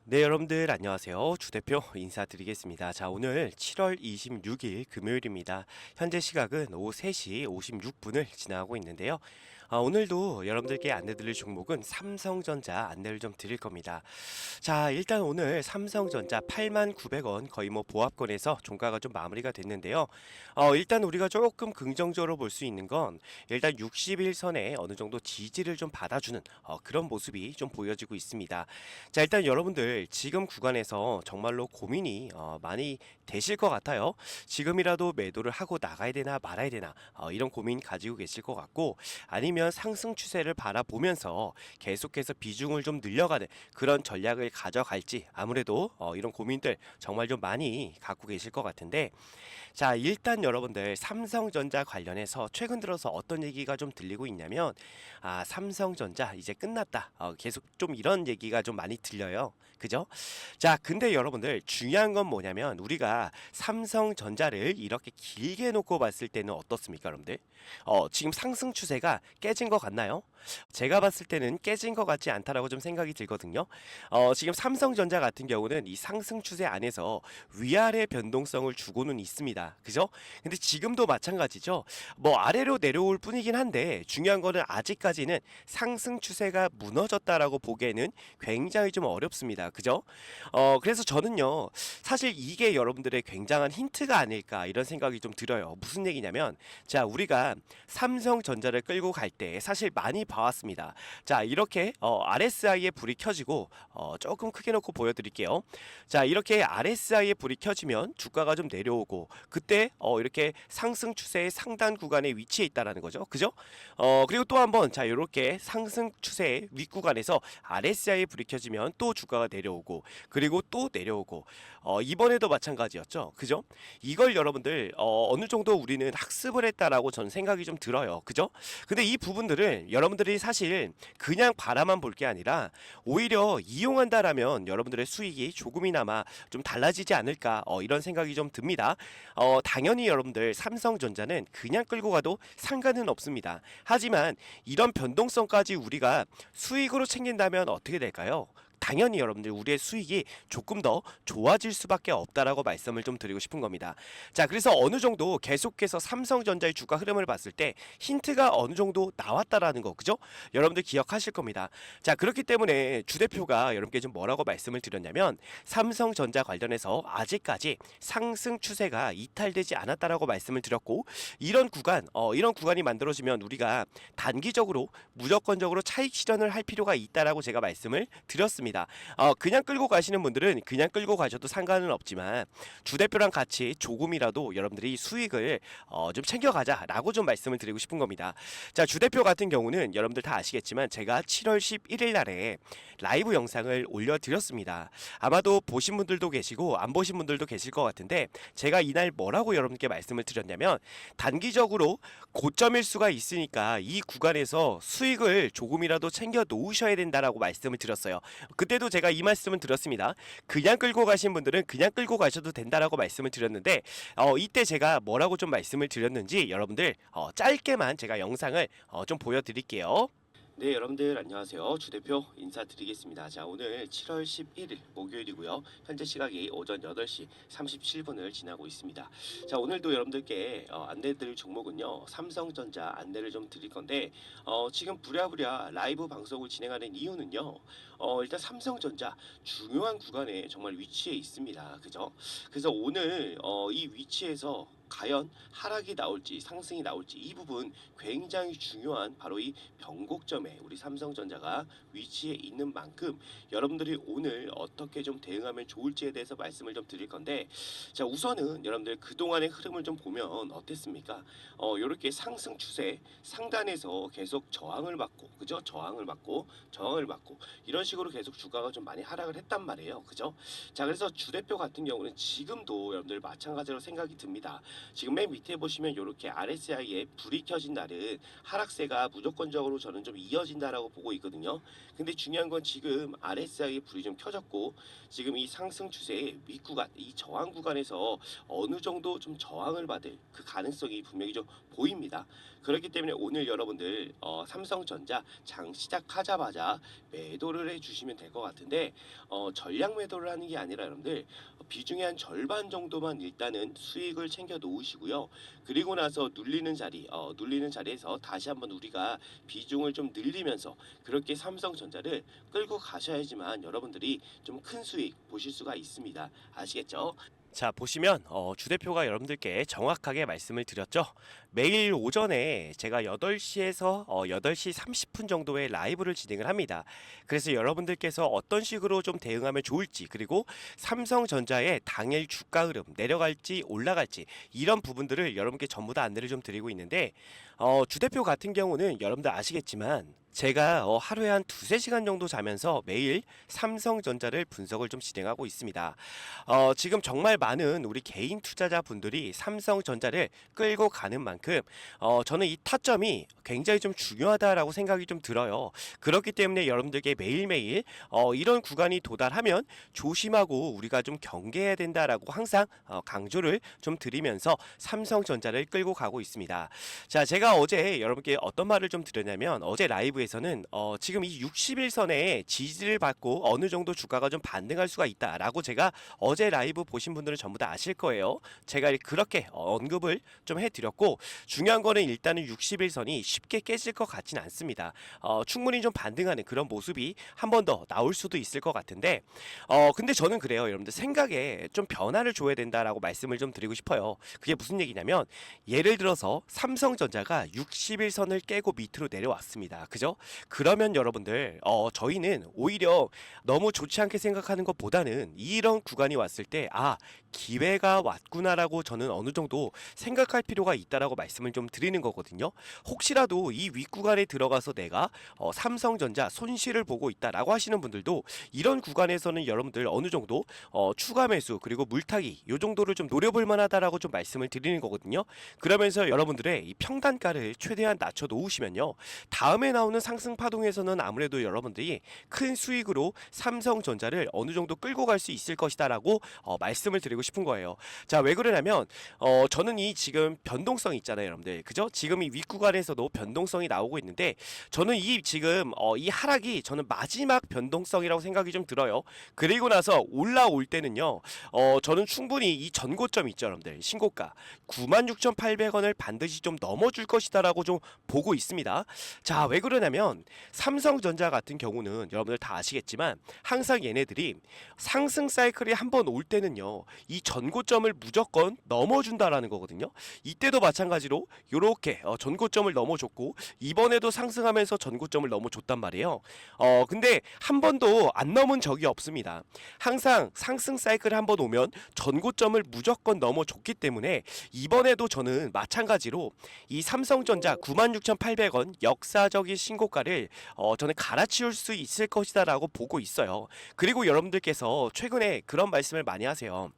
네, 여러분들 안녕하세요. 주 대표 인사드리겠습니다. 자, 오늘 7월 26일 금요일입니다. 현재 시각은 오후 3시 56분을 지나가고 있는데요. 오늘도 여러분들께 안내드릴 종목은 삼성전자 안내를 좀 드릴 겁니다. 자, 일단 오늘 삼성전자 89,000원 거의 뭐 보합권에서 종가가 좀 마무리가 됐는데요. 일단 우리가 조금 긍정적으로 볼 수 있는 건 일단 60일선에 어느 정도 지지를 좀 받아주는 그런 모습이 좀 보여지고 있습니다. 자, 일단 여러분들 지금 구간에서 정말로 고민이 많이 되실 것 같아요. 지금이라도 매도를 하고 나가야 되나 말아야 되나 이런 고민 가지고 계실 것 같고, 아니면 상승 추세를 바라보면서 계속해서 비중을 좀 늘려가는 그런 전략을 가져갈지, 아무래도 이런 고민들 정말 좀 많이 갖고 계실 것 같은데, 자, 일단 여러분들 삼성전자 관련해서 최근 들어서 어떤 얘기가 좀 들리고 있냐면, 삼성전자 이제 끝났다, 계속 좀 이런 얘기가 좀 많이 들려요. 그죠? 자, 근데 여러분들 중요한 건 뭐냐면, 우리가 삼성전자를 이렇게 길게 놓고 봤을 때는 어떻습니까, 여러분들? 지금 상승 추세가 깨진 것 같나요? 제가 봤을 때는 깨진 것 같지 않다라고 좀 생각이 들거든요. 지금 삼성전자 같은 경우는 이 상승 추세 안에서 위아래 변동성을 주고는 있습니다. 그죠? 근데 지금도 마찬가지죠. 뭐 아래로 내려올 뿐이긴 한데, 중요한 거는 아직까지는 상승 추세가 무너졌다라고 보기에는 굉장히 좀 어렵습니다. 그죠? 그래서 저는요, 사실 이게 여러분들의 굉장한 힌트가 아닐까 이런 생각이 좀 들어요. 무슨 얘기냐면, 자, 우리가 삼성전자를 끌고 갈 때 사실 많이 봐왔습니다. 자, 이렇게 RSI에 불이 켜지고, 조금 크게 놓고 보여드릴게요. 자, 이렇게 RSI에 불이 켜지면 주가가 좀 내려오고, 그때 이렇게 상승 추세의 상단 구간에 위치해 있다라는 거죠. 그죠? 그리고 또 한번, 자, 이렇게 상승 추세의 윗구간에서 RSI에 불이 켜지면 또 주가가 내려오고, 그리고 또 내려오고, 이번에도 마찬가지였죠. 그죠? 이걸 여러분들 어느 정도 우리는 학습을 했다라고 저는 생각이 좀 들어요. 그죠? 근데 이 부분들을 여러분들이 사실 그냥 바라만 볼 게 아니라 오히려 이용한다라면 여러분들의 수익이 조금이나마 좀 달라지지 않을까, 이런 생각이 좀 듭니다. 당연히 여러분들 삼성전자는 그냥 끌고 가도 상관은 없습니다. 하지만 이런 변동성까지 우리가 수익으로 챙긴다면 어떻게 될까요? 당연히 여러분들 우리의 수익이 조금 더 좋아질 수밖에 없다라고 말씀을 좀 드리고 싶은 겁니다. 자, 그래서 어느 정도 계속해서 삼성전자의 주가 흐름을 봤을 때 힌트가 어느 정도 나왔다라는 거, 그죠? 여러분들 기억하실 겁니다. 자, 그렇기 때문에 주 대표가 여러분께 좀 뭐라고 말씀을 드렸냐면, 삼성전자 관련해서 아직까지 상승 추세가 이탈되지 않았다라고 말씀을 드렸고, 이런 구간이 만들어지면 우리가 단기적으로 무조건적으로 차익 실현을 할 필요가 있다라고 제가 말씀을 드렸습니다. 그냥 끌고 가시는 분들은 그냥 끌고 가셔도 상관은 없지만, 주 대표랑 같이 조금이라도 여러분들이 수익을 좀 챙겨가자라고 좀 말씀을 드리고 싶은 겁니다. 자, 주 대표 같은 경우는 여러분들 다 아시겠지만 제가 7월 11일 날에 라이브 영상을 올려드렸습니다. 아마도 보신 분들도 계시고 안 보신 분들도 계실 것 같은데, 제가 이날 뭐라고 여러분께 말씀을 드렸냐면, 단기적으로 고점일 수가 있으니까 이 구간에서 수익을 조금이라도 챙겨 놓으셔야 된다라고 말씀을 드렸어요. 그때도 제가 이 말씀을 드렸습니다. 그냥 끌고 가신 분들은 그냥 끌고 가셔도 된다라고 말씀을 드렸는데, 이때 제가 뭐라고 좀 말씀을 드렸는지 여러분들 짧게만 제가 영상을 좀 보여드릴게요. 네, 여러분들 안녕하세요. 주 대표 인사드리겠습니다. 자, 오늘 7월 11일 목요일이고요. 현재 시각이 오전 8시 37분을 지나고 있습니다. 자, 오늘도 여러분들께 안내드릴 종목은요, 삼성전자 안내를 좀 드릴 건데, 지금 부랴부랴 라이브 방송을 진행하는 이유는요, 일단 삼성전자 중요한 구간에 정말 위치해 있습니다. 그죠? 그래서 오늘 이 위치에서 과연 하락이 나올지 상승이 나올지, 이 부분 굉장히 중요한 바로 이 변곡점에 우리 삼성전자가 위치해 있는 만큼, 여러분들이 오늘 어떻게 좀 대응하면 좋을지에 대해서 말씀을 좀 드릴 건데, 자, 우선은 여러분들 그동안의 흐름을 좀 보면 어땠습니까? 이렇게 상승 추세 상단에서 계속 저항을 받고, 그죠? 저항을 받고 이런 식으로 계속 주가가 좀 많이 하락을 했단 말이에요. 그죠? 자, 그래서 주 대표 같은 경우는 지금도 여러분들 마찬가지로 생각이 듭니다. 지금 맨 밑에 보시면 이렇게 RSI에 불이 켜진 날은 하락세가 무조건적으로 저는 좀 이어진다라고 보고 있거든요. 근데 중요한 건 지금 RSI에 불이 좀 켜졌고, 지금 이 상승 추세의 윗구간, 이 저항 구간에서 어느 정도 좀 저항을 받을 그 가능성이 분명히 좀 보입니다. 그렇기 때문에 오늘 여러분들 삼성전자 장 시작하자마자 매도를 해주시면 될 것 같은데 전량 매도를 하는 게 아니라 여러분들 비중의 한 절반 정도만 일단은 수익을 챙겨 놓으시고요. 그리고 나서 눌리는 자리에서 다시 한번 우리가 비중을 좀 늘리면서 그렇게 삼성전자를 끌고 가셔야지만 여러분들이 좀 큰 수익 보실 수가 있습니다. 아시겠죠? 자, 보시면 주 대표가 여러분들께 정확하게 말씀을 드렸죠. 매일 오전에 제가 8시에서 8시 30분 정도의 라이브를 진행을 합니다. 그래서 여러분들께서 어떤 식으로 좀 대응하면 좋을지, 그리고 삼성전자의 당일 주가 흐름 내려갈지 올라갈지 이런 부분들을 여러분께 전부 다 안내를 좀 드리고 있는데 주 대표 같은 경우는 여러분들 아시겠지만 제가 하루에 한 2~3시간 정도 자면서 매일 삼성전자를 분석을 좀 진행하고 있습니다. 지금 정말 많은 우리 개인 투자자분들이 삼성전자를 끌고 가는 만큼 저는 이 타점이 굉장히 좀 중요하다라고 생각이 좀 들어요. 그렇기 때문에 여러분들께 매일매일 이런 구간이 도달하면 조심하고 우리가 좀 경계해야 된다라고 항상 강조를 좀 드리면서 삼성전자를 끌고 가고 있습니다. 자, 제가 어제 여러분께 어떤 말을 좀 드렸냐면 어제 라이브에서는 지금 이 60일선에 지지를 받고 어느 정도 주가가 좀 반등할 수가 있다라고 제가 어제 라이브 보신 분들은 전부 다 아실 거예요. 제가 그렇게 언급을 좀 해드렸고 중요한 거는 일단은 60일선이 쉽게 깨질 것 같진 않습니다. 충분히 좀 반등하는 그런 모습이 한 번 더 나올 수도 있을 것 같은데 근데 저는 그래요. 여러분들 생각에 좀 변화를 줘야 된다라고 말씀을 좀 드리고 싶어요. 그게 무슨 얘기냐면 예를 들어서 삼성전자가 60일선을 깨고 밑으로 내려왔습니다. 그죠? 그러면 여러분들 저희는 오히려 너무 좋지 않게 생각하는 것보다는 이런 구간이 왔을 때 기회가 왔구나라고 저는 어느 정도 생각할 필요가 있다라고 말씀을 좀 드리는 거거든요. 혹시라도 이 윗구간에 들어가서 내가 삼성전자 손실을 보고 있다라고 하시는 분들도 이런 구간에서는 여러분들 어느 정도 추가 매수 그리고 물타기 요 정도를 좀 노려볼 만하다라고 좀 말씀을 드리는 거거든요. 그러면서 여러분들의 이 평단가를 최대한 낮춰 놓으시면요. 다음에 나오는 상승 파동에서는 아무래도 여러분들이 큰 수익으로 삼성전자를 어느 정도 끌고 갈 수 있을 것이다라고 말씀을 드리고 싶은 거예요. 자, 왜 그러냐면 저는 이 지금 변동성이 있잖아요, 여러분들. 그죠? 지금 이 윗구간에서도 변동성이 나오고 있는데 저는 이 지금 이 하락이 저는 마지막 변동성이라고 생각이 좀 들어요. 그리고 나서 올라올 때는요. 저는 충분히 이 전고점 있죠, 여러분들. 신고가 96,800원을 반드시 좀 넘어줄 것이다라고 좀 보고 있습니다. 자, 왜 그러냐면 삼성전자 같은 경우는 여러분들 다 아시겠지만 항상 얘네들이 상승 사이클이 한 번 올 때는요. 이 전고점을 무조건 넘어준다라는 거거든요. 이때도 마찬가지로 요렇게 전고점을 넘어줬고 이번에도 상승하면서 전고점을 넘어줬단 말이에요. 근데 한 번도 안 넘은 적이 없습니다. 항상 상승 사이클 한 번 오면 전고점을 무조건 넘어줬기 때문에 이번에도 저는 마찬가지로 이 삼성전자 96,800원 역사적인 신고가를 저는 갈아치울 수 있을 것이다라고 보고 있어요. 그리고 여러분들께서 최근에 그런 말씀을 많이 하세요.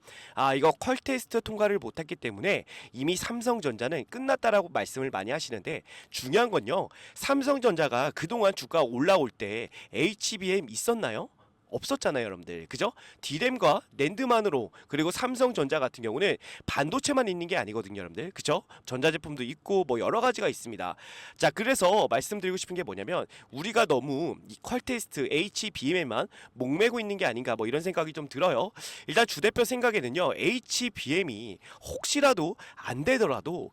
이거 퀄 테스트 통과를 못했기 때문에 이미 삼성전자는 끝났다라고 말씀을 많이 하시는데 중요한 건요. 삼성전자가 그동안 주가 올라올 때 HBM 있었나요? 없었잖아요, 여러분들. 그죠? D램과 낸드만으로 그리고 삼성전자 같은 경우는 반도체만 있는 게 아니거든요, 여러분들. 그죠? 전자제품도 있고 뭐 여러 가지가 있습니다. 자, 그래서 말씀드리고 싶은 게 뭐냐면 우리가 너무 이 퀄테스트 HBM에만 목매고 있는 게 아닌가 뭐 이런 생각이 좀 들어요. 일단 주 대표 생각에는요. HBM이 혹시라도 안 되더라도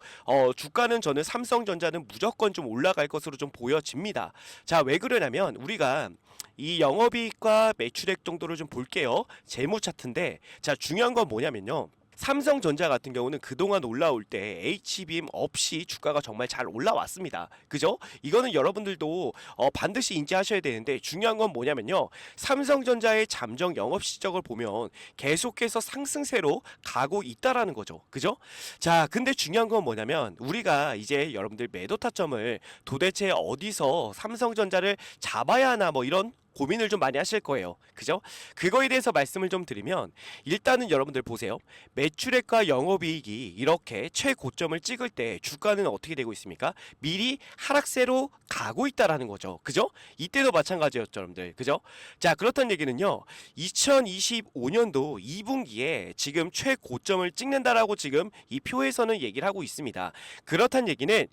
주가는 저는 삼성전자는 무조건 좀 올라갈 것으로 좀 보여집니다. 자, 왜 그러냐면 우리가 이 영업이익과 매출액 정도를 좀 볼게요. 재무 차트인데 자, 중요한 건 뭐냐면요. 삼성전자 같은 경우는 그동안 올라올 때 HBM 없이 주가가 정말 잘 올라왔습니다. 그죠? 이거는 여러분들도 반드시 인지하셔야 되는데 중요한 건 뭐냐면요. 삼성전자의 잠정 영업 실적을 보면 계속해서 상승세로 가고 있다라는 거죠. 그죠? 자, 근데 중요한 건 뭐냐면 우리가 이제 여러분들 매도 타점을 도대체 어디서 삼성전자를 잡아야 하나 뭐 이런 고민을 좀 많이 하실 거예요. 그죠? 그거에 대해서 말씀을 좀 드리면 일단은 여러분들 보세요. 매출액과 영업이익이 이렇게 최고점을 찍을 때 주가는 어떻게 되고 있습니까? 미리 하락세로 가고 있다라는 거죠. 그죠? 이때도 마찬가지였죠, 여러분들. 그죠? 자, 그렇다는 얘기는요. 2025년도 2분기에 지금 최고점을 찍는다라고 지금 이 표에서는 얘기를 하고 있습니다. 그렇다는 얘기는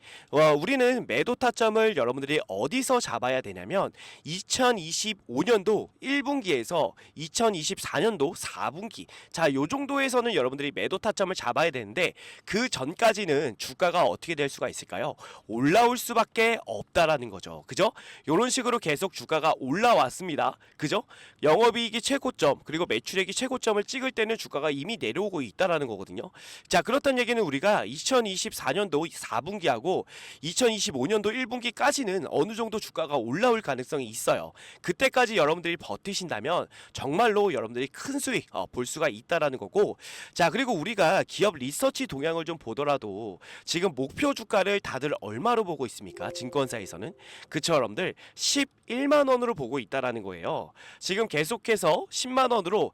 우리는 매도 타점을 여러분들이 어디서 잡아야 되냐면 2025년도 1분기에서 2024년도 4분기, 자, 요 정도에서는 여러분들이 매도 타점을 잡아야 되는데 그 전까지는 주가가 어떻게 될 수가 있을까요? 올라올 수밖에 없다라는 거죠. 그죠? 요런 식으로 계속 주가가 올라왔습니다. 그죠? 영업이익이 최고점 그리고 매출액이 최고점을 찍을 때는 주가가 이미 내려오고 있다라는 거거든요. 자, 그렇다는 얘기는 우리가 2024년도 4분기하고 2025년도 1분기까지는 어느 정도 주가가 올라올 가능성이 있어요. 그때까지 여러분들이 버티신다면 정말로 여러분들이 큰 수익 볼 수가 있다라는 거고, 자, 그리고 우리가 기업 리서치 동향을 좀 보더라도 지금 목표 주가를 다들 얼마로 보고 있습니까? 증권사에서는 그쵸, 여러분들 11만 원으로 보고 있다라는 거예요. 지금 계속해서 10만 원으로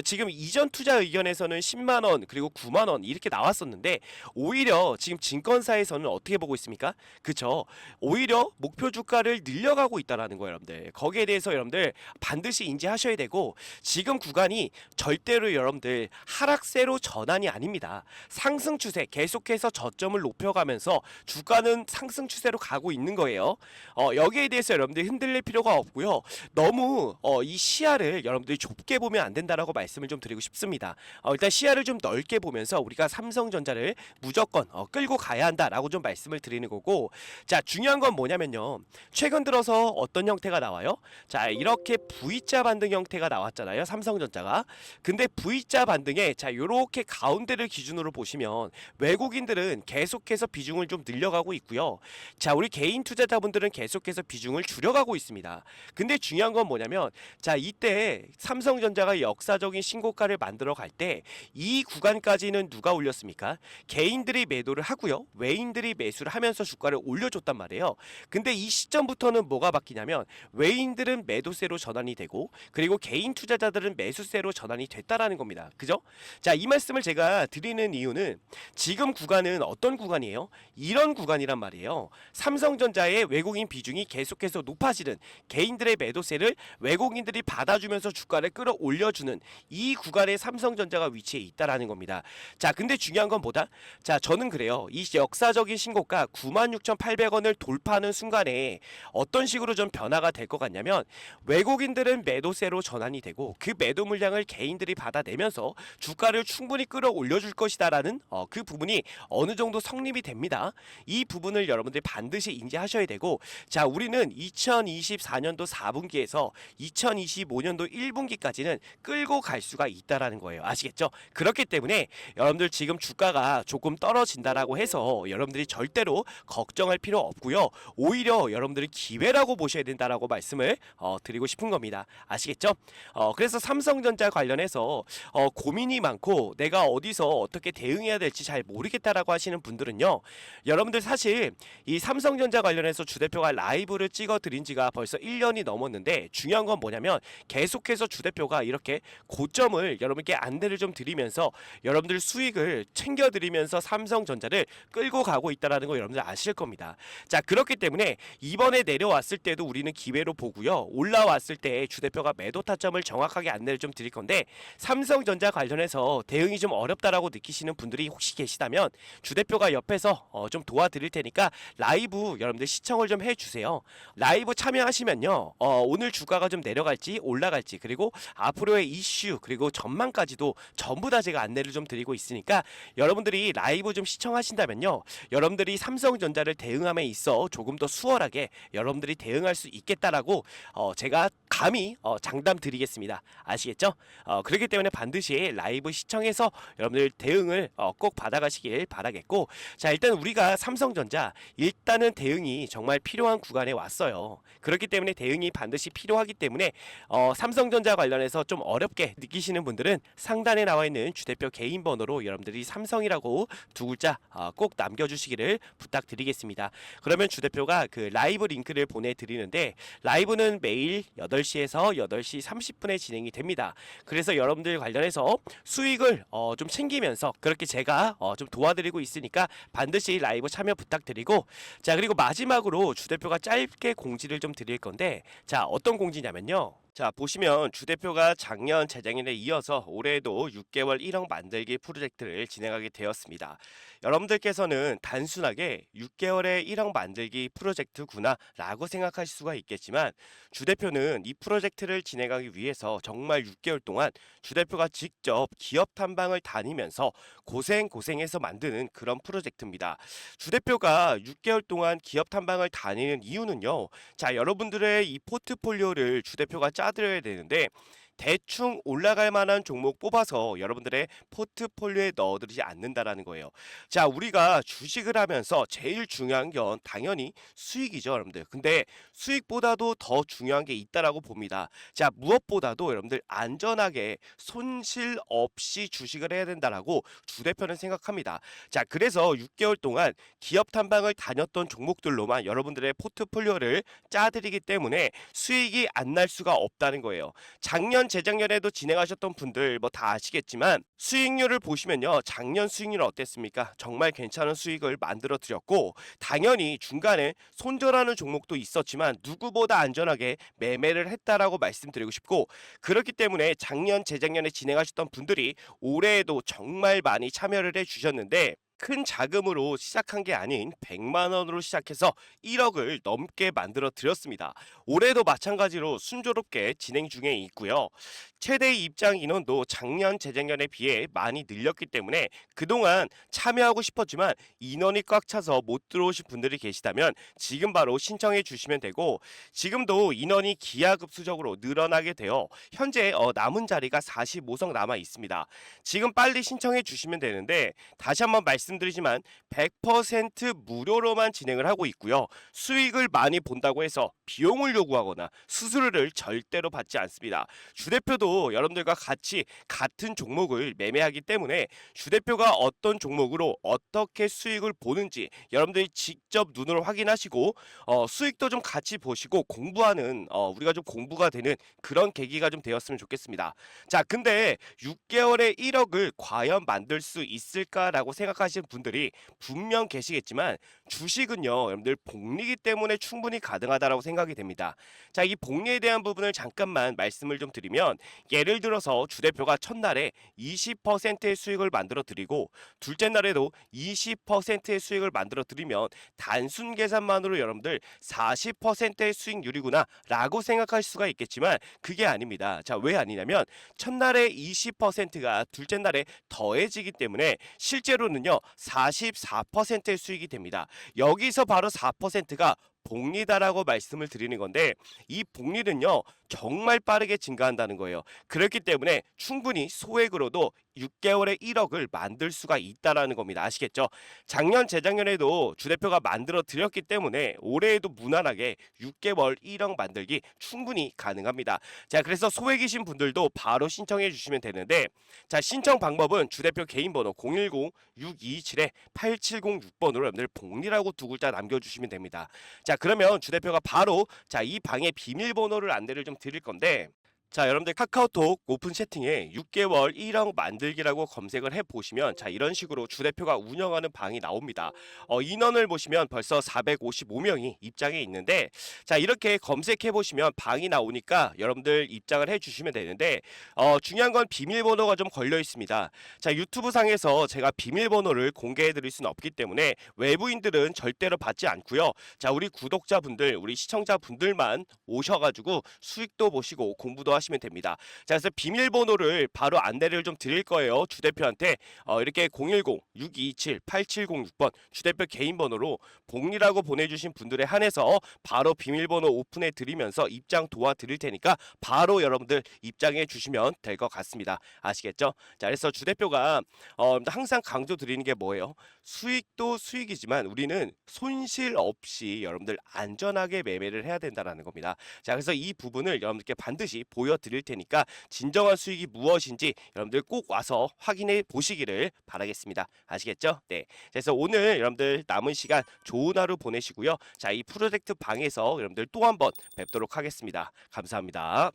지금 이전 투자 의견에서는 10만 원 그리고 9만 원 이렇게 나왔었는데 오히려 지금 증권사에서는 어떻게 보고 있습니까? 그쵸? 오히려 목표 주가를 늘려가고 있다라는 거예요, 여러분들. 거기에 대해서 여러분들 반드시 인지하셔야 되고, 지금 구간이 절대로 여러분들 하락세로 전환이 아닙니다. 상승 추세, 계속해서 저점을 높여가면서 주가는 상승 추세로 가고 있는 거예요. 여기에 대해서 여러분들이 흔들릴 필요가 없고요. 너무 이 시야를 여러분들이 좁게 보면 안 된다라고 말씀을 좀 드리고 싶습니다. 일단 시야를 좀 넓게 보면서 우리가 삼성전자를 무조건 끌고 가야 한다라고 좀 말씀을 드리는 거고, 자, 중요한 건 뭐냐면요. 최근 들어서 어떤 형태가 나와요? 자, 이렇게 V자 반등 형태가 나왔잖아요, 삼성전자가. 근데 V자 반등에 자, 요렇게 가운데를 기준으로 보시면 외국인들은 계속해서 비중을 좀 늘려가고 있고요. 자, 우리 개인 투자자분들은 계속해서 비중을 줄여가고 있습니다. 근데 중요한 건 뭐냐면, 자, 이때 삼성전자가 역사적인 신고가를 만들어 갈 때 이 구간까지는 누가 올렸습니까? 개인들이 매도를 하고요, 외인들이 매수를 하면서 주가를 올려줬단 말이에요. 근데 이 시점부터는 뭐가 바뀌냐면 외인들은 매도세로 전환이 되고 그리고 개인 투자자들은 매수세로 전환이 됐다라는 겁니다. 그죠? 자, 이 말씀을 제가 드리는 이유는 지금 구간은 어떤 구간이에요? 이런 구간이란 말이에요. 삼성전자의 외국인 비중이 계속해서 높아지는, 개인들의 매도세를 외국인들이 받아주면서 주가를 끌어올려주는 이 구간에 삼성전자가 위치해 있다라는 겁니다. 자, 근데 중요한 건 뭐다? 자, 저는 그래요. 이 역사적인 신고가 96,800원을 돌파하는 순간에 어떤 식으로 좀 변화가 될 것 같냐면, 외국인들은 매도세로 전환이 되고 그 매도 물량을 개인들이 받아내면서 주가를 충분히 끌어올려줄 것이다라는 그 부분이 어느 정도 성립이 됩니다. 이 부분을 여러분들이 반드시 인지하셔야 되고, 자, 우리는 2024년도 4분기에서 2025년도 1분기까지는 끌고 갈 수가 있다라는 거예요. 아시겠죠? 그렇기 때문에 여러분들 지금 주가가 조금 떨어진다라고 해서 여러분들이 절대로 걱정할 필요 없고요. 오히려 여러분들이 기회라고 보셔야 된다라고 말씀을 드리고 싶은 겁니다. 아시겠죠? 그래서 삼성전자 관련해서 고민이 많고 내가 어디서 어떻게 대응해야 될지 잘 모르겠다라고 하시는 분들은요, 여러분들 사실 이 삼성전자 관련해서 주대표가 라이브를 찍어 드린 지가 벌써 1년이 넘었는데, 중요한 건 뭐냐면 계속해서 주대표가 이렇게 고점을 여러분께 안내를 좀 드리면서 여러분들 수익을 챙겨 드리면서 삼성전자를 끌고 가고 있다라는 거 여러분들 아실 겁니다. 자, 그렇기 때문에 이번에 내려왔을 때도 우리는 기회로 보고요, 올라왔을 때 주대표가 매도 타점을 정확하게 안내를 좀 드릴 건데, 삼성전자 관련해서 대응이 좀 어렵다라고 느끼시는 분들이 혹시 계시다면 주대표가 옆에서 좀 도와드릴 테니까 라이브 여러분들 시청을 좀 해주세요. 라이브 참여하시면요, 오늘 주가가 좀 내려갈지 올라갈지 그리고 앞으로의 이슈 그리고 전망까지도 전부 다 제가 안내를 좀 드리고 있으니까 여러분들이 라이브 좀 시청하신다면요, 여러분들이 삼성전자를 대응함에 있어 조금 더 수월하게 여러분들이 대응할 수 있겠다라고 제가 감히 장담 드리겠습니다. 아시겠죠? 그렇기 때문에 반드시 라이브 시청해서 여러분들 대응을 꼭 받아가시길 바라겠고, 자, 일단 우리가 삼성전자 일단은 대응이 정말 필요한 구간에 왔어요. 그렇기 때문에 대응이 반드시 필요하기 때문에 삼성전자 관련해서 좀 어렵게 느끼시는 분들은 상단에 나와 있는 주대표 개인 번호로 여러분들이 삼성이라고 두 글자 꼭 남겨주시기를 부탁드리겠습니다. 그러면 주대표가 그 라이브 링크를 보내드리는데, 라이브는 매일 8시에서 8시 30분에 진행이 됩니다. 그래서 여러분들 관련해서 수익을 좀 챙기면서 그렇게 제가 좀 도와드리고 있으니까 반드시 라이브 참여 부탁드리고, 자, 그리고 마지막으로 주 대표가 짧게 공지를 좀 드릴 건데, 자, 어떤 공지냐면요. 자, 보시면 주 대표가 작년 재작년에 이어서 올해에도 6개월 1억 만들기 프로젝트를 진행하게 되었습니다. 여러분들께서는 단순하게 6개월에 1억 만들기 프로젝트구나 라고 생각하실 수가 있겠지만, 주 대표는 이 프로젝트를 진행하기 위해서 정말 6개월 동안 주 대표가 직접 기업 탐방을 다니면서 고생해서 만드는 그런 프로젝트입니다. 주 대표가 6개월 동안 기업 탐방을 다니는 이유는요. 자, 여러분들의 이 포트폴리오를 주 대표가 짜드려야 되는데, 대충 올라갈 만한 종목 뽑아서 여러분들의 포트폴리오에 넣어두지 않는다라는 거예요. 자, 우리가 주식을 하면서 제일 중요한 건 당연히 수익이죠, 여러분들. 근데 수익보다도 더 중요한 게 있다라고 봅니다. 자, 무엇보다도 여러분들 안전하게 손실 없이 주식을 해야 된다라고 주 대표는 생각합니다. 자, 그래서 6개월 동안 기업 탐방을 다녔던 종목들로만 여러분들의 포트폴리오를 짜드리기 때문에 수익이 안 날 수가 없다는 거예요. 작년 재작년에도 진행하셨던 분들 뭐 다 아시겠지만 수익률을 보시면요, 작년 수익률 어땠습니까? 정말 괜찮은 수익을 만들어 드렸고, 당연히 중간에 손절하는 종목도 있었지만 누구보다 안전하게 매매를 했다라고 말씀드리고 싶고, 그렇기 때문에 작년 재작년에 진행하셨던 분들이 올해에도 정말 많이 참여를 해 주셨는데, 큰 자금으로 시작한 게 아닌 100만 원으로 시작해서 1억을 넘게 만들어 드렸습니다. 올해도 마찬가지로 순조롭게 진행 중에 있고요. 최대 입장 인원도 작년 재작년에 비해 많이 늘렸기 때문에 그동안 참여하고 싶었지만 인원이 꽉 차서 못 들어오신 분들이 계시다면 지금 바로 신청해 주시면 되고, 지금도 인원이 기하급수적으로 늘어나게 되어 현재 남은 자리가 45석 남아 있습니다. 지금 빨리 신청해 주시면 되는데, 다시 한번 말씀드리지만 100% 무료로만 진행을 하고 있고요. 수익을 많이 본다고 해서 비용을 요구하거나 수수료를 절대로 받지 않습니다. 주 대표도 여러분들과 같이 같은 종목을 매매하기 때문에 주 대표가 어떤 종목으로 어떻게 수익을 보는지 여러분들이 직접 눈으로 확인하시고 수익도 좀 같이 보시고 공부하는 우리가 좀 공부가 되는 그런 계기가 좀 되었으면 좋겠습니다. 자, 근데 6개월에 1억을 과연 만들 수 있을까라고 생각하시는 분들이 분명 계시겠지만, 주식은요, 여러분들 복리기 때문에 충분히 가능하다라고 생각이 됩니다. 자, 이 복리에 대한 부분을 잠깐만 말씀을 좀 드리면, 예를 들어서 주 대표가 첫날에 20%의 수익을 만들어 드리고 둘째 날에도 20%의 수익을 만들어 드리면 단순 계산만으로 여러분들 40%의 수익률이구나 라고 생각할 수가 있겠지만, 그게 아닙니다. 자, 왜 아니냐면 첫날에 20%가 둘째 날에 더해지기 때문에 실제로는요 44%의 수익이 됩니다. 여기서 바로 4%가 복리다라고 말씀을 드리는 건데, 이 복리는요 정말 빠르게 증가한다는 거예요. 그렇기 때문에 충분히 소액으로도 6개월에 1억을 만들 수가 있다라는 겁니다. 아시겠죠? 작년 재작년에도 주 대표가 만들어 드렸기 때문에 올해에도 무난하게 6개월 1억 만들기 충분히 가능합니다. 자, 그래서 소액이신 분들도 바로 신청해 주시면 되는데, 자, 신청 방법은 주 대표 개인 번호 010-627-8706번으로 여러분들 복리라고 두 글자 남겨주시면 됩니다. 자, 그러면 주 대표가 바로 이 방의 비밀번호를 안내를 좀 드릴 건데, 자, 여러분들 카카오톡 오픈 채팅에 6개월 1억 만들기라고 검색을 해보시면 자, 이런 식으로 주 대표가 운영하는 방이 나옵니다. 인원을 보시면 벌써 455명이 입장해 있는데, 자, 이렇게 검색해보시면 방이 나오니까 여러분들 입장을 해주시면 되는데, 중요한 건 비밀번호가 좀 걸려 있습니다. 자, 유튜브 상에서 제가 비밀번호를 공개해드릴 수는 없기 때문에 외부인들은 절대로 받지 않고요. 자, 우리 구독자분들, 우리 시청자분들만 오셔가지고 수익도 보시고 공부도 하시면 됩니다. 자, 그래서 비밀번호를 바로 안내를 좀 드릴 거예요. 주 대표한테 이렇게 010-627-8706번 주 대표 개인 번호로 복리라고 보내주신 분들에 한해서 바로 비밀번호 오픈해 드리면서 입장 도와드릴 테니까 바로 여러분들 입장해 주시면 될 것 같습니다. 아시겠죠? 자, 그래서 주 대표가 항상 강조 드리는 게 뭐예요? 수익도 수익이지만 우리는 손실 없이 여러분들 안전하게 매매를 해야 된다는 겁니다. 자, 그래서 이 부분을 여러분들께 반드시 보여 보여드릴 테니까 진정한 수익이 무엇인지 여러분들 꼭 와서 확인해 보시기를 바라겠습니다. 아시겠죠? 네. 그래서 오늘 여러분들 남은 시간 좋은 하루 보내시고요. 자, 이 프로젝트 방에서 여러분들 또 한번 뵙도록 하겠습니다. 감사합니다.